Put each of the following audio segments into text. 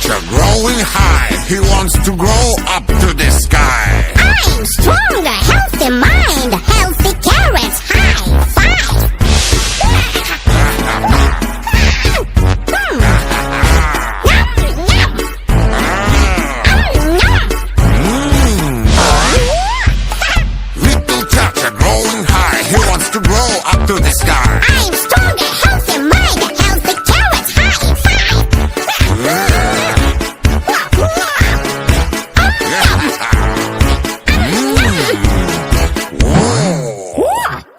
catcher growing high. He wants to grow up to the sky. I'm strong, a healthy mind, healthy carrots, high five. Little catcher growing high. He wants to grow up to the sky. I'm strong, a healthy mind, healthy carrots, high five.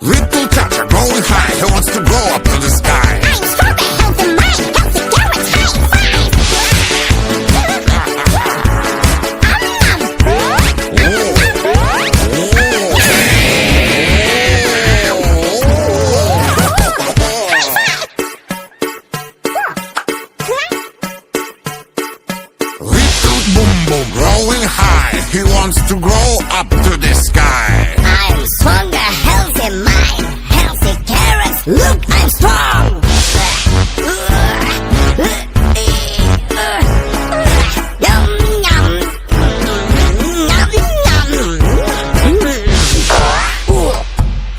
Little catcher growing high. He wants to grow up to the sky. I'm strong, a healthy mind, healthy carrots, high five. Little boom boom growing high. He wants to grow up to the sky. I'm strong, a healthy mind, healthy carrots. Look, I'm strong. Yum, yum. Yum, yum.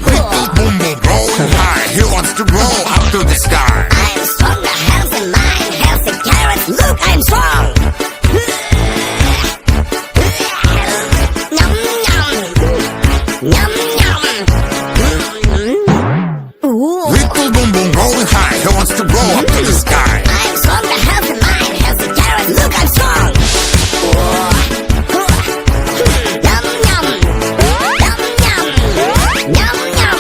Little boom boom growing high. He wants to grow up to the sky. I'm strong, a healthy mind, healthy carrots. Look, I'm strong. Yum, yum. Yum, yum. Ooh. Little boom boom growing high. He wants to grow up to the sky. I'm strong, a healthy mind, healthy carrots. Look, I'm strong. Yum, yum. Yum, yum. Yum, yum.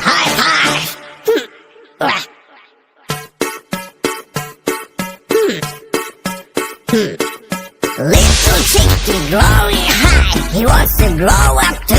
High five. Little chicken growing high. He wants to grow up to